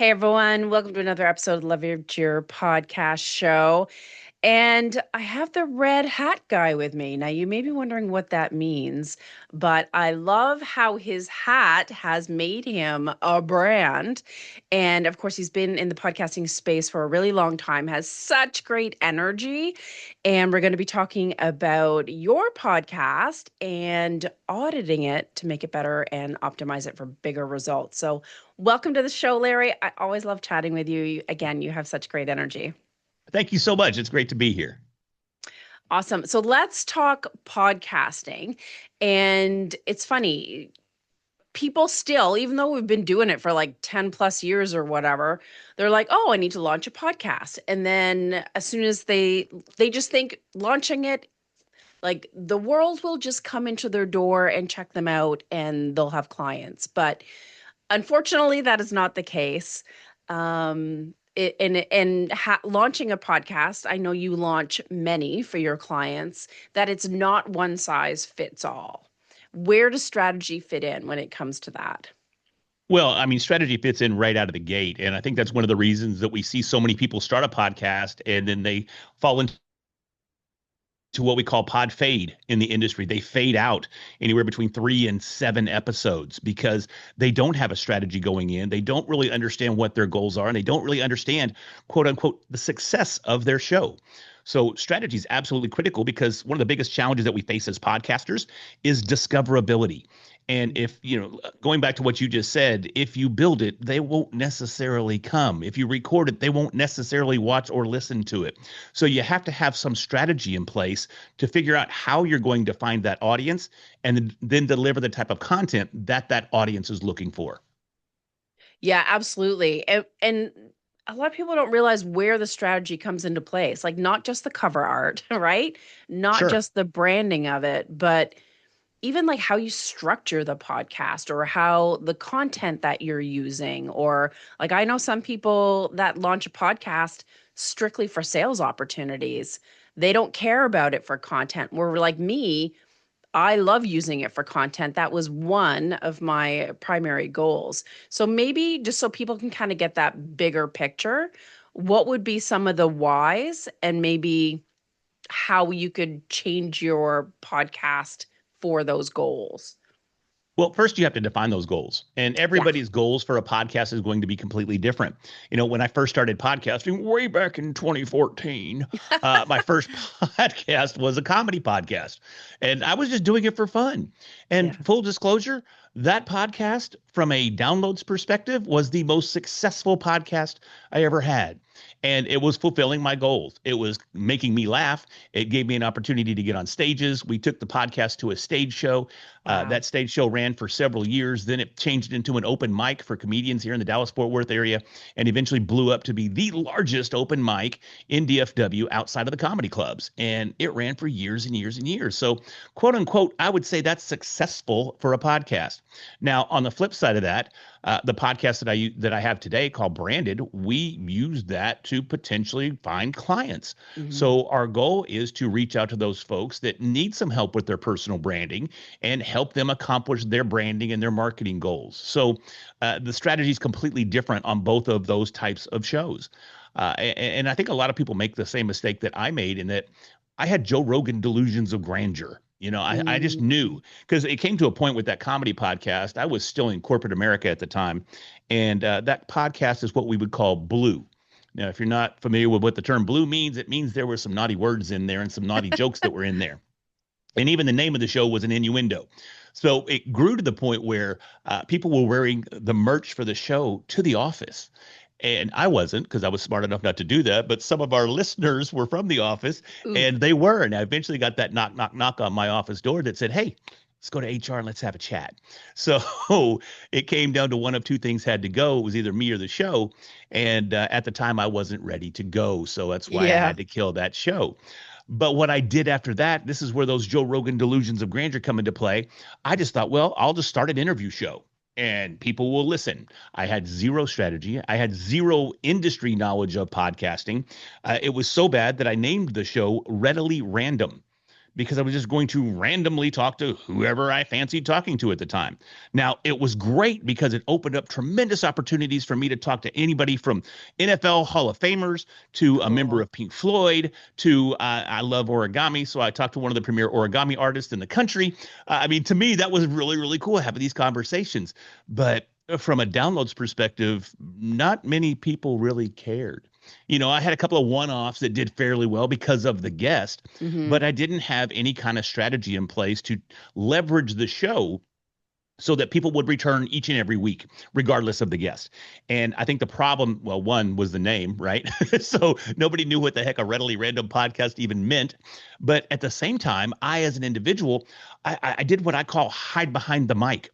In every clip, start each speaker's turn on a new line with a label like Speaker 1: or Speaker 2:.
Speaker 1: Hey everyone, welcome to another episode of Love Your podcast show. And I have the red hat guy with me. Now, you may be wondering what that means, but I love how his hat has made him a brand. And of course, he's been in the podcasting space for a really long time, has such great energy. And we're going to be talking about your podcast and auditing it to make it better and optimize it for bigger results. So, welcome to the show, Larry. I always love chatting with you. Again, you have such great energy.
Speaker 2: Thank you so much. It's great to be here.
Speaker 1: Awesome. So let's talk podcasting. And it's funny, people still, even though we've been doing it for like 10 plus years or whatever, they're like, "Oh, I need to launch a podcast." And then as soon as they just think launching it, like the world will just come into their door and check them out and they'll have clients. But unfortunately, that is not the case. Launching a podcast, I know you launch many for your clients, that it's not one size fits all. Where does strategy fit in when it comes to that?
Speaker 2: Well, I mean, strategy fits in right out of the gate. And I think that's one of the reasons that we see so many people start a podcast and then they fall into what we call Podfade in the industry. They fade out anywhere between 3 and 7 episodes because they don't have a strategy going in. They don't really understand what their goals are, and they don't really understand, quote unquote, the success of their show. So strategy is absolutely critical because one of the biggest challenges that we face as podcasters is discoverability. And if, going back to what you just said, if you build it, they won't necessarily come. If you record it, they won't necessarily watch or listen to it. So you have to have some strategy in place to figure out how you're going to find that audience and then deliver the type of content that that audience is looking for.
Speaker 1: Yeah, absolutely. And a lot of people don't realize where the strategy comes into place. Like not just the cover art, right? Not
Speaker 2: Sure.
Speaker 1: just the branding of it, but even like how you structure the podcast or how the content that you're using. Or like I know some people that launch a podcast strictly for sales opportunities. They don't care about it for content. Where like me, I love using it for content. That was one of my primary goals. So maybe just so people can kind of get that bigger picture, what would be some of the whys and maybe how you could change your podcast for those goals?
Speaker 2: Well, first you have to define those goals, and
Speaker 1: Yeah.
Speaker 2: everybody's goals for a podcast is going to be completely different. When I first started podcasting way back in 2014, my first podcast was a comedy podcast, and I was just doing it for fun. And
Speaker 1: Yeah.
Speaker 2: full disclosure, that podcast, from a downloads perspective, was the most successful podcast I ever had. And it was fulfilling my goals. It was making me laugh. It gave me an opportunity to get on stages. We took the podcast to a stage show.
Speaker 1: Wow.
Speaker 2: That stage show ran for several years. Then it changed into an open mic for comedians here in the Dallas-Fort Worth area and eventually blew up to be the largest open mic in DFW outside of the comedy clubs. And it ran for years and years and years. So, quote unquote, I would say that's successful for a podcast. Now, on the flip side of that, the podcast that I have today called Branded, we use that to potentially find clients.
Speaker 1: Mhm.
Speaker 2: So our goal is to reach out to those folks that need some help with their personal branding and help them accomplish their branding and their marketing goals. So the strategy is completely different on both of those types of shows. And I think a lot of people make the same mistake that I made in that I had Joe Rogan delusions of grandeur. I just
Speaker 1: Mm.
Speaker 2: knew because it came to a point with that comedy podcast. I was still in corporate America at the time. And that podcast is what we would call blue. Now, if you're not familiar with what the term blue means, it means there were some naughty words in there and some naughty jokes that were in there. And even the name of the show was an innuendo. So it grew to the point where people were wearing the merch for the show to the office. And I wasn't because I was smart enough not to do that. But some of our listeners were from the office
Speaker 1: Ooh.
Speaker 2: and they were. And I eventually got that knock, knock, knock on my office door that said, "Hey, let's go to HR and let's have a chat." So it came down to one of two things had to go. It was either me or the show. And at the time, I wasn't ready to go. So that's why I
Speaker 1: Yeah.
Speaker 2: had to kill that show. But what I did after that, this is where those Joe Rogan delusions of grandeur come into play. I just thought, well, I'll just start an interview show and people will listen. I had zero strategy. I had zero industry knowledge of podcasting. It was so bad that I named the show Readily Random because I was just going to randomly talk to whoever I fancied talking to at the time. Now, it was great because it opened up tremendous opportunities for me to talk to anybody from NFL Hall of Famers to a member
Speaker 1: Cool.
Speaker 2: of Pink Floyd to I love origami. So I talked to one of the premier origami artists in the country. I mean, to me, that was really, really cool having these conversations. But from a downloads perspective, not many people really cared. I had a couple of one-offs that did fairly well because of the guest,
Speaker 1: Hmm.
Speaker 2: but I didn't have any kind of strategy in place to leverage the show so that people would return each and every week, regardless of the guest. And I think the problem, well, one was the name, right? So nobody knew what the heck a readily random podcast even meant. But at the same time, I, as an individual, I did what I call hide behind the mic.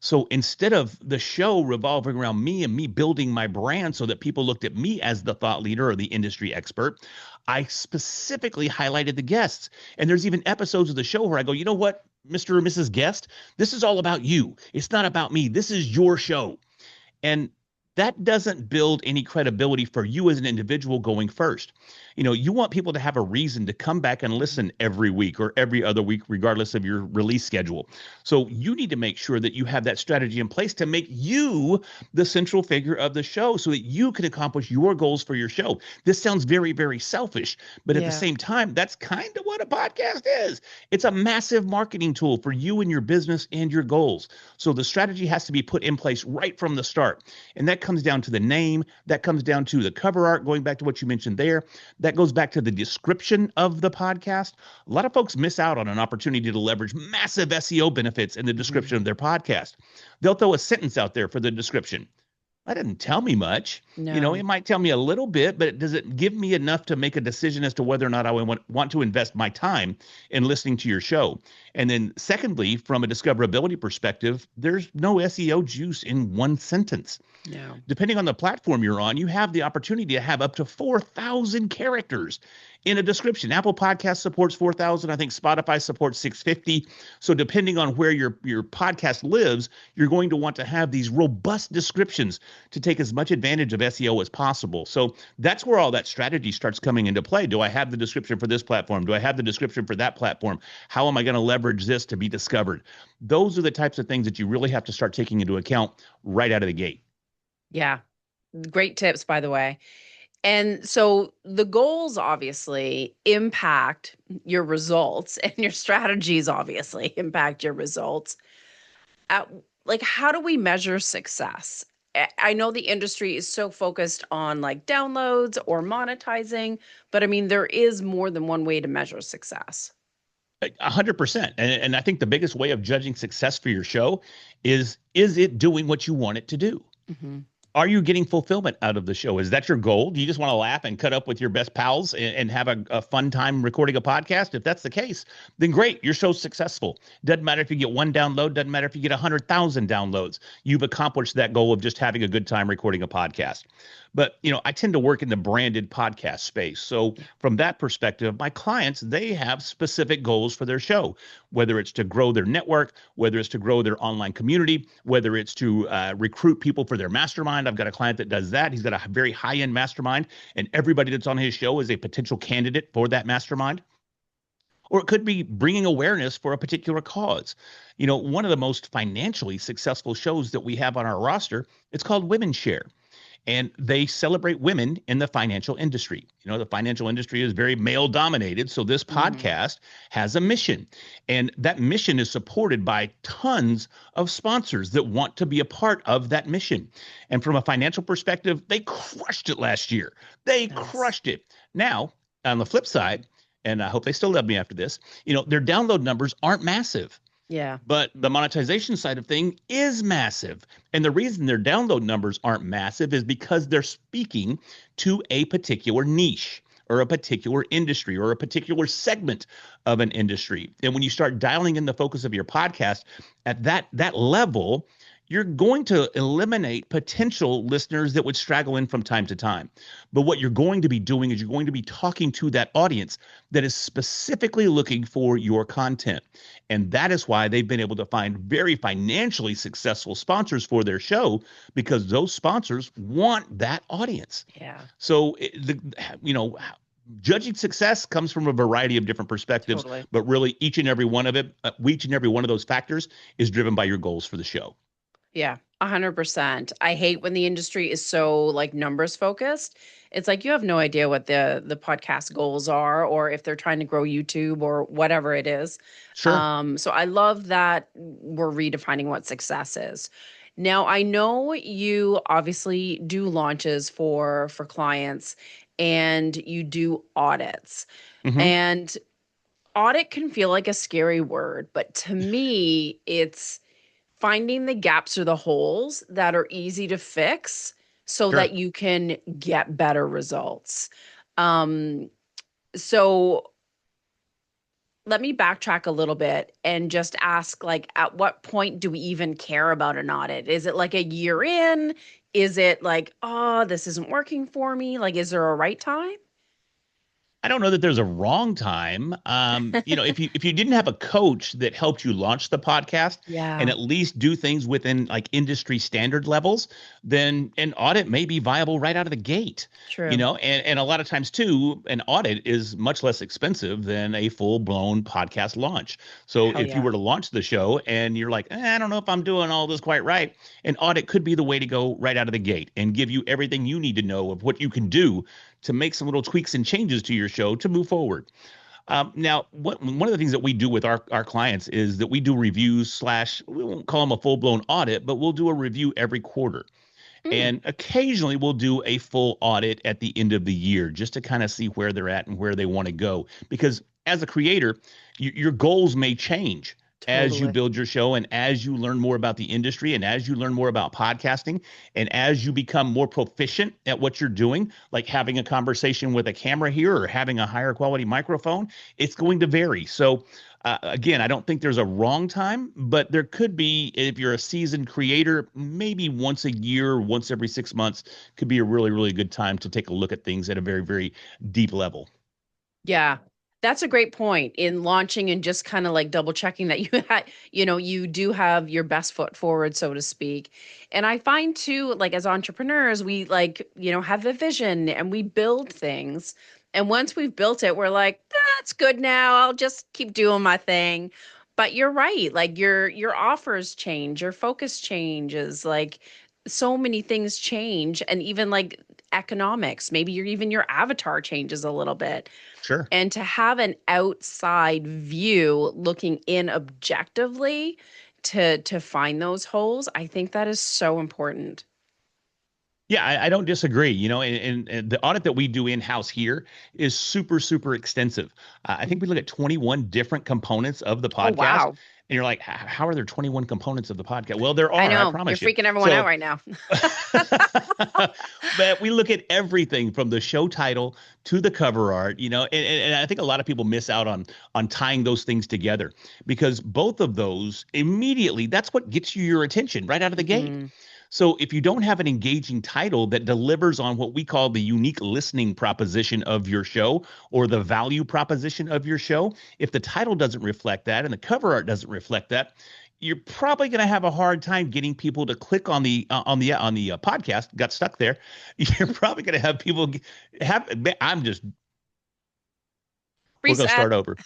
Speaker 2: So instead of the show revolving around me and me building my brand so that people looked at me as the thought leader or the industry expert, I specifically highlighted the guests. And there's even episodes of the show where I go, you know what, Mr. or Mrs. Guest, this is all about you. It's not about me. This is your show. And that doesn't build any credibility for you as an individual going first. You want people to have a reason to come back and listen every week or every other week, regardless of your release schedule. So you need to make sure that you have that strategy in place to make you the central figure of the show so that you can accomplish your goals for your show. This sounds very, very selfish, but at the
Speaker 1: Yeah.
Speaker 2: same time, that's kind of what a podcast is. It's a massive marketing tool for you and your business and your goals. So the strategy has to be put in place right from the start. And that comes down to the name, that comes down to the cover art, going back to what you mentioned there. That goes back to the description of the podcast. A lot of folks miss out on an opportunity to leverage massive SEO benefits in the
Speaker 1: Hmm.
Speaker 2: description of their podcast. They'll throw a sentence out there for the description. That didn't tell me much. It
Speaker 1: No.
Speaker 2: might tell me a little bit, but does it give me enough to make a decision as to whether or not I want to invest my time in listening to your show? And then, secondly, from a discoverability perspective, there's no SEO juice in one sentence.
Speaker 1: No.
Speaker 2: Depending on the platform you're on, you have the opportunity to have up to 4,000 characters in a description. Apple Podcast supports 4,000. I think Spotify supports 650. So depending on where your podcast lives, you're going to want to have these robust descriptions to take as much advantage of SEO as possible. So that's where all that strategy starts coming into play. Do I have the description for this platform? Do I have the description for that platform? How am I going to leverage this to be discovered? Those are the types of things that you really have to start taking into account right out of the gate.
Speaker 1: Yeah. Great tips, by the way. And so the goals obviously impact your results, and your strategies obviously impact your results. Uh, like, how do we measure success? I know the industry is so focused on like downloads or monetizing, but I mean, there is more than one way to measure success.
Speaker 2: 100%. And I think the biggest way of judging success for your show is it doing what you want it to do?
Speaker 1: Hmm.
Speaker 2: Are you getting fulfillment out of the show? Is that your goal? Do you just want to laugh and cut up with your best pals and have a fun time recording a podcast? If that's the case, then great, your show's successful. Doesn't matter if you get one download, doesn't matter if you get 100,000 downloads. You've accomplished that goal of just having a good time recording a podcast. But, I tend to work in the branded podcast space. So
Speaker 1: Yeah.
Speaker 2: from that perspective, my clients, they have specific goals for their show, whether it's to grow their network, whether it's to grow their online community, whether it's to recruit people for their mastermind. I've got a client that does that. He's got a very high-end mastermind, and everybody that's on his show is a potential candidate for that mastermind. Or it could be bringing awareness for a particular cause. One of the most financially successful shows that we have on our roster, it's called Women Share, and they celebrate women in the financial industry. The financial industry is very male dominated. So this
Speaker 1: Hmm.
Speaker 2: podcast has a mission, and that mission is supported by tons of sponsors that want to be a part of that mission. And from a financial perspective, they crushed it last year. They
Speaker 1: Nice.
Speaker 2: crushed it. Now, on the flip side, and I hope they still love me after this, their download numbers aren't massive.
Speaker 1: Yeah.
Speaker 2: But the monetization side of thing is massive. And the reason their download numbers aren't massive is because they're speaking to a particular niche or a particular industry or a particular segment of an industry. And when you start dialing in the focus of your podcast at that level, you're going to eliminate potential listeners that would straggle in from time to time. But what you're going to be doing is you're going to be talking to that audience that is specifically looking for your content. And that is why they've been able to find very financially successful sponsors for their show, because those sponsors want that audience.
Speaker 1: Yeah.
Speaker 2: So, Judging success comes from a variety of different perspectives,
Speaker 1: Totally.
Speaker 2: but really each and every one of those factors is driven by your goals for the show.
Speaker 1: Yeah, 100%. I hate when the industry is so like numbers focused. It's like you have no idea what the podcast goals are or if they're trying to grow YouTube or whatever it is.
Speaker 2: Sure.
Speaker 1: So I love that we're redefining what success is. Now, I know you obviously do launches for clients and you do audits.
Speaker 2: Hmm.
Speaker 1: And audit can feel like a scary word, but to me, it's finding the gaps or the holes that are easy to fix so that
Speaker 2: Sure.
Speaker 1: you can get better results. Um, so let me backtrack a little bit and just ask like at what point do we even care about an audit? Is it like a year in? Is it like, oh, this isn't working for me? Like, is there a right time?
Speaker 2: I don't know that there's a wrong time. If you didn't have a coach that helped you launch the podcast and
Speaker 1: Yeah,
Speaker 2: at least do things within like industry standard levels, then an audit may be viable right out of the gate.
Speaker 1: true.
Speaker 2: And a lot of times too, an audit is much less expensive than a full-blown podcast launch. So
Speaker 1: Hell
Speaker 2: if you
Speaker 1: yeah.
Speaker 2: were to launch the show and you're like, I don't know if I'm doing all this quite right, an audit could be the way to go right out of the gate and give you everything you need to know of what you can do to make some little tweaks and changes to your show to move forward. Now, one of the things that we do with our clients is that we do reviews slash, we won't call them a full blown audit, but we'll do a review every quarter.
Speaker 1: Mm,
Speaker 2: And occasionally we'll do a full audit at the end of the year just to kind of see where they're at and where they want to go. Because as a creator, your goals may change as you
Speaker 1: totally.
Speaker 2: build your show and as you learn more about the industry and as you learn more about podcasting and as you become more proficient at what you're doing, like having a conversation with a camera here or having a higher quality microphone, it's going to vary. So, again, I don't think there's a wrong time, but there could be, if you're a seasoned creator, maybe once a year, once every 6 months could be a really, really good time to take a look at things at a very, very deep level.
Speaker 1: Yeah. That's a great point in launching and just kind of like double checking that you had, you do have your best foot forward, so to speak. And I find too, like as entrepreneurs, we like, have a vision and we build things. And once we've built it, we're like, that's good now. I'll just keep doing my thing. But you're right. Like your offers change, your focus changes, like so many things change. And even like economics, maybe even your avatar changes a little bit
Speaker 2: Sure.
Speaker 1: and to have an outside view looking in objectively to find those holes, I think that is so important.
Speaker 2: Yeah, I don't disagree. And the audit that we do in house here is super, super extensive. I think we look at 21 different components of the
Speaker 1: Oh
Speaker 2: podcast.
Speaker 1: wow.
Speaker 2: And you're like, how are there 21 components of the podcast? Well, there
Speaker 1: I
Speaker 2: are, I
Speaker 1: know. You're
Speaker 2: promise you.
Speaker 1: freaking everyone out
Speaker 2: So,
Speaker 1: right now.
Speaker 2: but we look at everything from the show title to the cover art, and I think a lot of people miss out on tying those things together because both of those immediately, that's what gets you your attention right out of the gate.
Speaker 1: Mhm.
Speaker 2: So if you don't have an engaging title that delivers on what we call the unique listening proposition of your show or the value proposition of your show, if the title doesn't reflect that and the cover art doesn't reflect that, you're probably going to have a hard time getting people to click on the podcast. Got stuck there. You're probably going to have people have. I'm just. We're going to
Speaker 1: Reset.
Speaker 2: start over.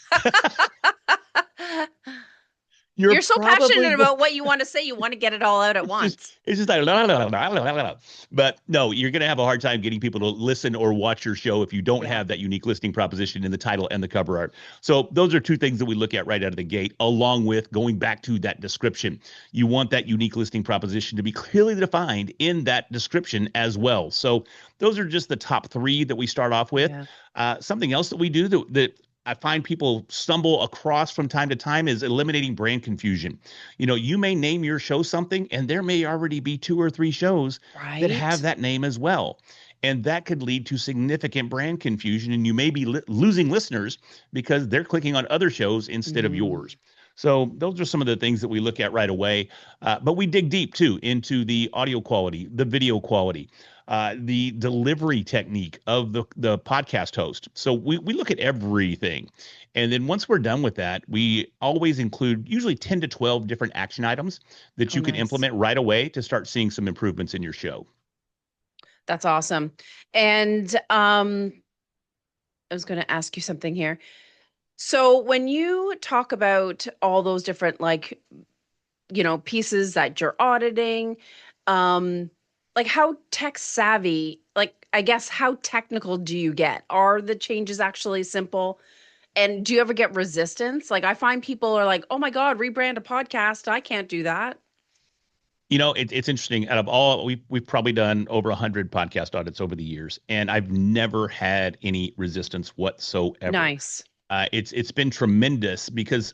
Speaker 2: You're
Speaker 1: You're so
Speaker 2: probably
Speaker 1: passionate about what you want to say, you want to get it all out at
Speaker 2: It's just
Speaker 1: once.
Speaker 2: it's just like la, la, la, la, la, la, la. But no, you're gonna have a hard time getting people to listen or watch your show if you don't
Speaker 1: Yeah.
Speaker 2: have that unique listing proposition in the title and the cover art. So those are two things that we look at right out of the gate, along with going back to that description. You want that unique listing proposition to be clearly defined in that description as well. So those are just the top three that we start off with.
Speaker 1: Yeah.
Speaker 2: Something else that we do that I find people stumble across from time to time is eliminating brand confusion. You may name your show something, and there may already be two or three shows that have
Speaker 1: Right?
Speaker 2: that name as well. And that could lead to significant brand confusion, and you may be losing listeners because they're clicking on other shows instead of
Speaker 1: Mm,
Speaker 2: yours. So, those are some of the things that we look at right away. But we dig deep too into the audio quality, the video quality, the delivery technique of the podcast host. So, we look at everything. And then once we're done with that, we always include usually 10 to 12 different action items that
Speaker 1: oh
Speaker 2: you can
Speaker 1: nice.
Speaker 2: implement right away to start seeing some improvements in your show.
Speaker 1: That's awesome. And I was going to ask you something here. So when you talk about all those different pieces that you're auditing, um like how tech savvy, like I guess how technical do you get? Are the changes actually simple? And do you ever get resistance? Like I find people are like, "Oh my God, rebrand a podcast. I can't do that."
Speaker 2: It's interesting. Out of all, we've probably done over 100 podcast audits over the years, and I've never had any resistance whatsoever.
Speaker 1: Nice.
Speaker 2: It's been tremendous because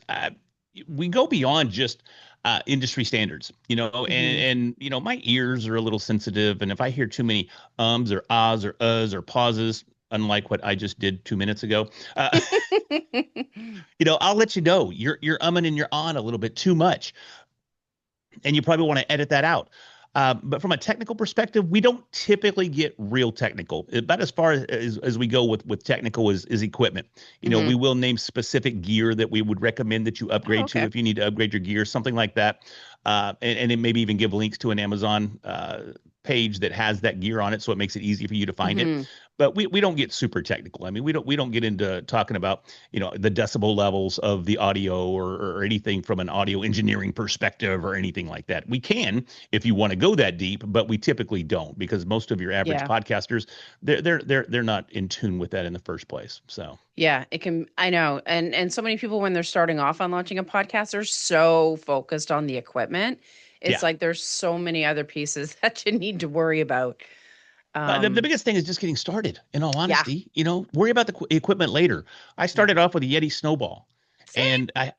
Speaker 2: we go beyond just industry standards,
Speaker 1: Mhm.
Speaker 2: and my ears are a little sensitive, and if I hear too many ums or ahs or uhs or pauses, unlike what I just did 2 minutes ago, I'll let you know you're umming and you're on a little bit too much, and you probably want to edit that out. But from a technical perspective, we don't typically get real technical. About as far as we go with technical is equipment. We
Speaker 1: Mhm.
Speaker 2: will name specific gear that we would recommend that you
Speaker 1: Oh,
Speaker 2: upgrade to
Speaker 1: okay.
Speaker 2: if you need to upgrade your gear, something like that. And it maybe even give links to an Amazon page that has that gear on it, so it makes it easy for you to find it.
Speaker 1: Mhm.
Speaker 2: But we don't get super technical. I mean, we don't get into talking about the decibel levels of the audio or anything from an audio engineering perspective or anything like that. We can if you want to go that deep, but we typically don't because most of your average
Speaker 1: Yeah.
Speaker 2: podcasters they're not in tune with that in the first place. So
Speaker 1: Yeah, it can, I know. And so many people when they're starting off on launching a podcast are so focused on the equipment. It's
Speaker 2: yeah.
Speaker 1: like there's so many other pieces that you need to worry about.
Speaker 2: The
Speaker 1: Um
Speaker 2: biggest thing is just getting started. In all
Speaker 1: yeah.
Speaker 2: honesty, worry about the equipment later. I
Speaker 1: Yeah.
Speaker 2: started off with a Yeti Snowball,
Speaker 1: Same.
Speaker 2: and I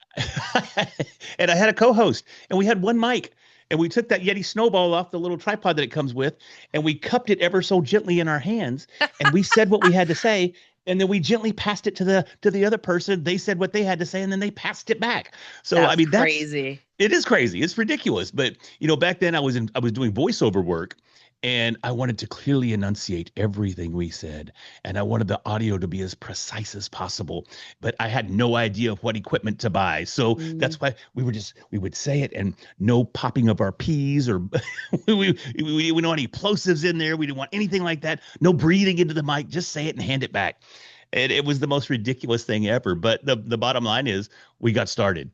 Speaker 2: and I had a co-host, and we had one mic, and we took that Yeti Snowball off the little tripod that it comes with, and we cupped it ever so gently in our hands, and we said what we had to say, and then we gently passed it to the other person. They said what they had to say, and then they passed it back. So I
Speaker 1: That's
Speaker 2: mean,
Speaker 1: crazy.
Speaker 2: it is crazy. It's ridiculous. But back then I was doing voiceover work, and I wanted to clearly enunciate everything we said, and I wanted the audio to be as precise as possible. But I had no idea of what equipment to buy, so
Speaker 1: Mm,
Speaker 2: that's why we would say it, and no popping of our P's or we don't want any plosives in there. We didn't want anything like that. No breathing into the mic. Just say it and hand it back. And it was the most ridiculous thing ever. But the bottom line is we got started.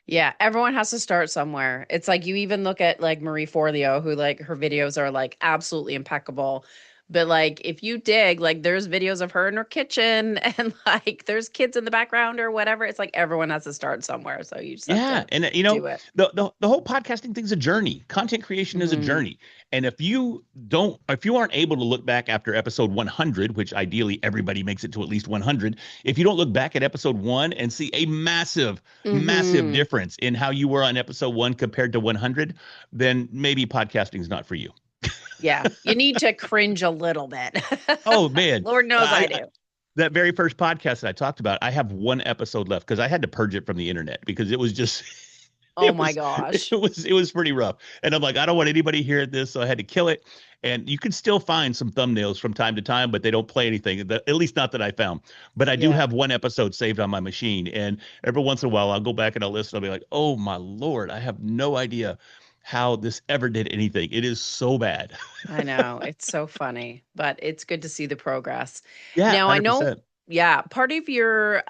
Speaker 1: yeah, everyone has to start somewhere. It's like you even look at like Marie Forleo, who like her videos are like absolutely impeccable. But like if you dig, like there's videos of her in her kitchen and like there's kids in the background or whatever. It's like everyone has to start somewhere. So you just have
Speaker 2: Yeah,
Speaker 1: to
Speaker 2: and
Speaker 1: do it.
Speaker 2: the whole podcasting thing's a journey. Content creation is a
Speaker 1: Hmm.
Speaker 2: journey. And if you aren't able to look back after episode 100, which ideally everybody makes it to at least 100, if you don't look back at episode 1 and see a massive massive
Speaker 1: Hmm.
Speaker 2: difference in how you were on episode 1 compared to 100, then maybe podcasting is not for you.
Speaker 1: Yeah, you need to cringe a little bit.
Speaker 2: Oh man,
Speaker 1: Lord knows I
Speaker 2: I
Speaker 1: do.
Speaker 2: that very first podcast that I talked about, I have one episode left because I had to purge it from the internet because it was just
Speaker 1: Oh
Speaker 2: it
Speaker 1: my
Speaker 2: was it
Speaker 1: gosh.
Speaker 2: was it was pretty rough. And I'm like, I don't want anybody hearing this, so I had to kill it. And you can still find some thumbnails from time to time, but they don't play anything. At least not that I found. But I do
Speaker 1: Yeah,
Speaker 2: have one episode saved on my machine, and every once in a while I'll go back and I'll listen. I'll be like, oh my Lord, I have no idea how this ever did anything. It is so bad.
Speaker 1: I know. It's so funny, but it's good to see the progress.
Speaker 2: Yeah,
Speaker 1: Now, I know,
Speaker 2: 100%.
Speaker 1: yeah, part of your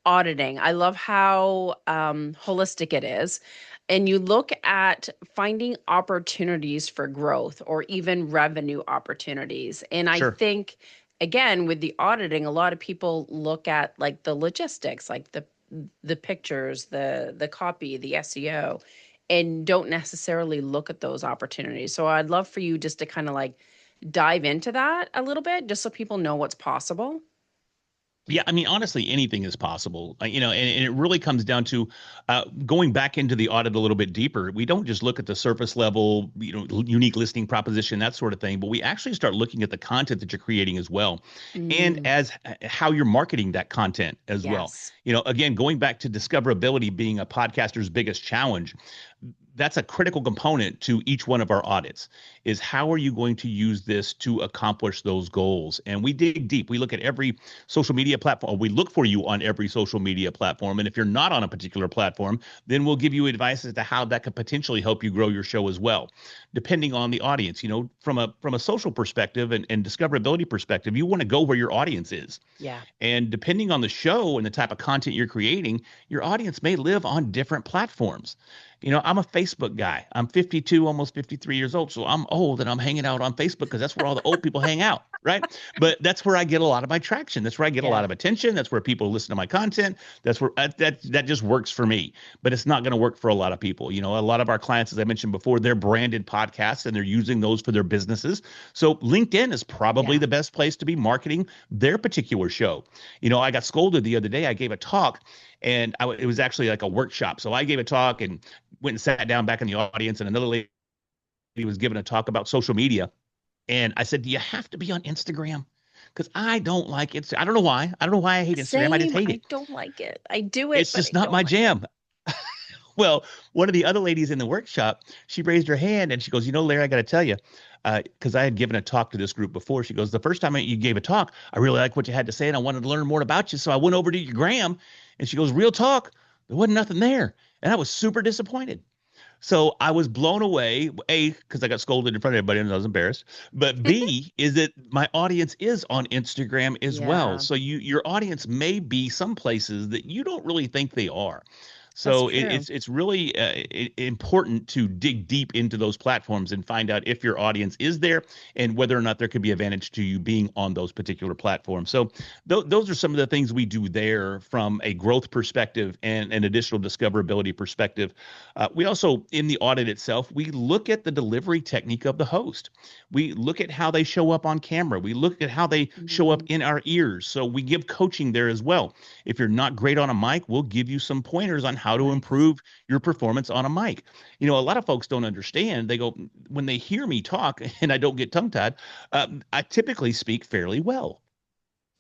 Speaker 1: auditing, I love how holistic it is. And you look at finding opportunities for growth or even revenue opportunities. And I
Speaker 2: Sure.
Speaker 1: think, again, with the auditing, a lot of people look at like the logistics, like the pictures, the copy, the SEO, and don't necessarily look at those opportunities. So I'd love for you just to kind of like dive into that a little bit, just so people know what's possible.
Speaker 2: Yeah, I mean, honestly, anything is possible. And it really comes down to going back into the audit a little bit deeper. We don't just look at the surface level, unique listing proposition, that sort of thing, but we actually start looking at the content that you're creating as well, and
Speaker 1: Mm,
Speaker 2: as how you're marketing that content as well.
Speaker 1: yes.
Speaker 2: Again, going back to discoverability being a podcaster's biggest challenge, that's a critical component to each one of our audits is how are you going to use this to accomplish those goals? And we dig deep. We look at every social media platform. We look for you on every social media platform. And if you're not on a particular platform, then we'll give you advice as to how that could potentially help you grow your show as well, depending on the audience. From a social perspective and discoverability perspective, you want to go where your audience is.
Speaker 1: Yeah.
Speaker 2: And depending on the show and the type of content you're creating, your audience may live on different platforms. I'm a Facebook guy. I'm 52, almost 53 years old. So I'm old and I'm hanging out on Facebook because that's where all the old people hang out, right? But that's where I get a lot of my traction. That's where I get a lot
Speaker 1: Yeah.
Speaker 2: of attention. That's where people listen to my content. That's where that just works for me. But it's not going to work for a lot of people. A lot of our clients, as I mentioned before, they're branded podcasts and they're using those for their businesses. So LinkedIn is probably
Speaker 1: Yeah.
Speaker 2: the best place to be marketing their particular show. I got scolded the other day. I gave a talk and it was actually like a workshop. So I gave a talk and went and sat down back in the audience, and another lady was giving a talk about social media. And I said, "Do you have to be on Instagram?" Because I don't like Instagram. I don't know why. I don't know why I hate Instagram. I just
Speaker 1: Same.
Speaker 2: hate
Speaker 1: I
Speaker 2: it.
Speaker 1: don't like it. I do it,
Speaker 2: It's
Speaker 1: but
Speaker 2: just
Speaker 1: I
Speaker 2: not
Speaker 1: don't
Speaker 2: my
Speaker 1: like it.
Speaker 2: jam. Well, one of the other ladies in the workshop, she raised her hand and she goes, Larry, I got to tell you, because I had given a talk to this group before. She goes, the first time you gave a talk, I really liked what you had to say and I wanted to learn more about you. So I went over to your gram and she goes, real talk, there wasn't nothing there. And I was super disappointed. So I was blown away, A, because I got scolded in front of everybody and I was embarrassed. But B, is that my audience is on Instagram as well.
Speaker 1: Yeah,
Speaker 2: So your audience may be some places that you don't really think they are.
Speaker 1: that's
Speaker 2: So
Speaker 1: true.
Speaker 2: it's really important to dig deep into those platforms and find out if your audience is there and whether or not there could be advantage to you being on those particular platforms. So those are some of the things we do there from a growth perspective and an additional discoverability perspective. We also, in the audit itself, we look at the delivery technique of the host. We look at how they show up on camera. We look at how they show up
Speaker 1: Mhm.
Speaker 2: in our ears. So we give coaching there as well. If you're not great on a mic, we'll give you some pointers on how to
Speaker 1: Nice.
Speaker 2: improve your performance on a mic. A lot of folks don't understand. They go, when they hear me talk and I don't get tongue tied, I typically speak fairly well.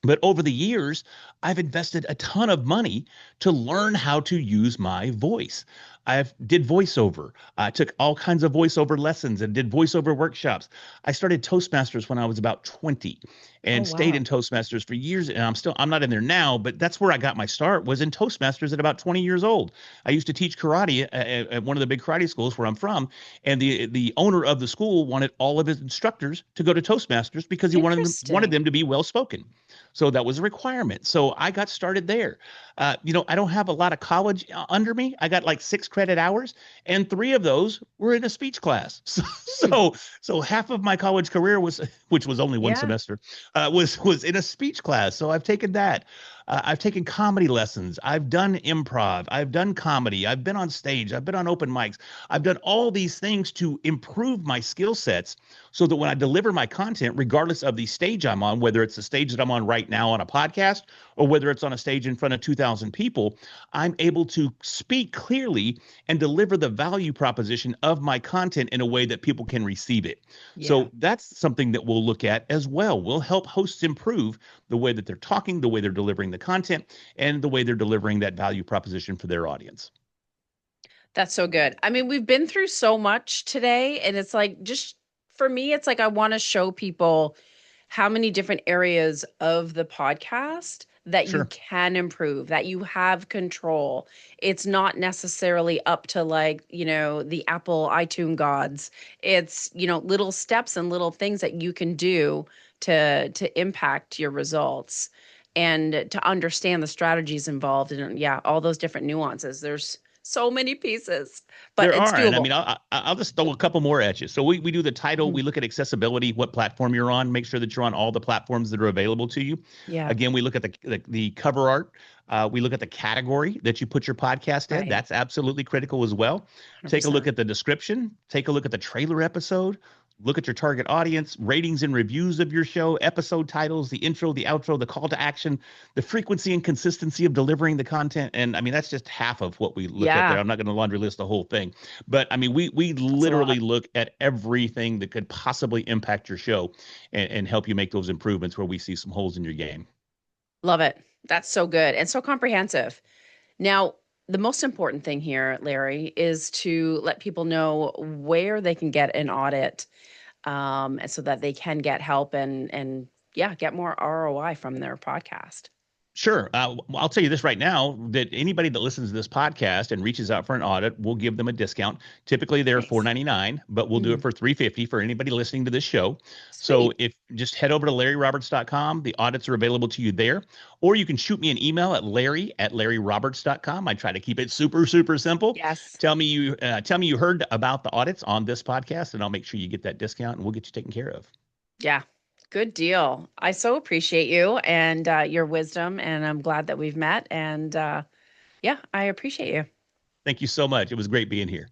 Speaker 2: But over the years, I've invested a ton of money to learn how to use my voice. I've did voiceover. I took all kinds of voiceover lessons and did voiceover workshops. I started Toastmasters when I was about 20
Speaker 1: Oh,
Speaker 2: and stayed in
Speaker 1: wow.
Speaker 2: Toastmasters for years. And I'm not in there now, but that's where I got my start was in Toastmasters at about 20 years old. I used to teach karate at one of the big karate schools where I'm from. And the owner of the school wanted all of his instructors to go to Toastmasters because he wanted
Speaker 1: Interesting.
Speaker 2: them to be well spoken. So that was a requirement. So I got started there. I don't have a lot of college under me. I got like 6 credit hours, and 3 of those were in a speech class. So,
Speaker 1: Hmm.
Speaker 2: so half of my college career was, which was only one
Speaker 1: Yeah.
Speaker 2: semester, was in a speech class. So I've taken that. I've taken comedy lessons. I've done improv. I've done comedy. I've been on stage. I've been on open mics. I've done all these things to improve my skill sets so that when I deliver my content, regardless of the stage I'm on, whether it's the stage that I'm on right now on a podcast or whether it's on a stage in front of 2,000 people, I'm able to speak clearly and deliver the value proposition of my content in a way that people can receive it.
Speaker 1: Yeah.
Speaker 2: So that's something that we'll look at as well. We'll help hosts improve the way that they're talking, the way they're delivering the content, and the way they're delivering that value proposition for their audience.
Speaker 1: That's so good. I mean, we've been through so much today, and it's like, just for me, it's like I want to show people how many different areas of the podcast that you
Speaker 2: Sure.
Speaker 1: can improve, that you have control. It's not necessarily up to, like, the Apple iTunes gods. It's, little steps and little things that you can do to impact your results and to understand the strategies involved, and yeah, all those different nuances. There's so many pieces, but
Speaker 2: There
Speaker 1: it's
Speaker 2: are, and I
Speaker 1: doable.
Speaker 2: mean, I'll just throw a couple more at you. So we do the title,
Speaker 1: Mhm.
Speaker 2: we look at accessibility, what platform you're on, make sure that you're on all the platforms that are available to you.
Speaker 1: Yeah,
Speaker 2: Again, we look at the cover art, we look at the category that you put your podcast in.
Speaker 1: right.
Speaker 2: That's absolutely critical as well. Take a look
Speaker 1: 100%.
Speaker 2: at the description, take a look at the trailer episode, look at your target audience, ratings and reviews of your show, episode titles, the intro, the outro, the call to action, the frequency and consistency of delivering the content. And I mean, that's just half of what we look at there.
Speaker 1: Yeah,
Speaker 2: I'm not going to laundry list the whole thing, but I mean, we
Speaker 1: that's a
Speaker 2: literally
Speaker 1: lot.
Speaker 2: look at everything that could possibly impact your show and help you make those improvements where we see some holes in your game.
Speaker 1: Love it. That's so good and so comprehensive. Now, the most important thing here, Larry, is to let people know where they can get an audit, and so that they can get help and yeah, get more ROI from their podcast.
Speaker 2: Sure. I'll tell you this right now that anybody that listens to this podcast and reaches out for an audit, we'll give them a discount. Typically, they're
Speaker 1: Nice.
Speaker 2: 4.99, but we'll do it
Speaker 1: Mhm.
Speaker 2: for 3.50 for anybody listening to this show. So
Speaker 1: Sweet.
Speaker 2: if just head over to larryroberts.com, the audits are available to you there, or you can shoot me an email at larry@larryroberts.com. I try to keep it super, super simple.
Speaker 1: Yes.
Speaker 2: Tell me you heard about the audits on this podcast, and I'll make sure you get that discount, and we'll get you taken care of.
Speaker 1: Yeah. Good deal. I so appreciate you and your wisdom, and I'm glad that we've met. And yeah, I appreciate you.
Speaker 2: Thank you so much. It was great being here.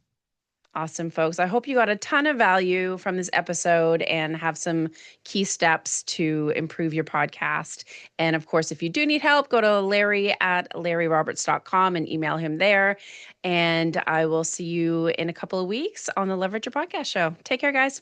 Speaker 1: Awesome, folks. I hope you got a ton of value from this episode and have some key steps to improve your podcast. And of course, if you do need help, go to larry@larryroberts.com and email him there. And I will see you in a couple of weeks on the Leverage Your Podcast show. Take care, guys.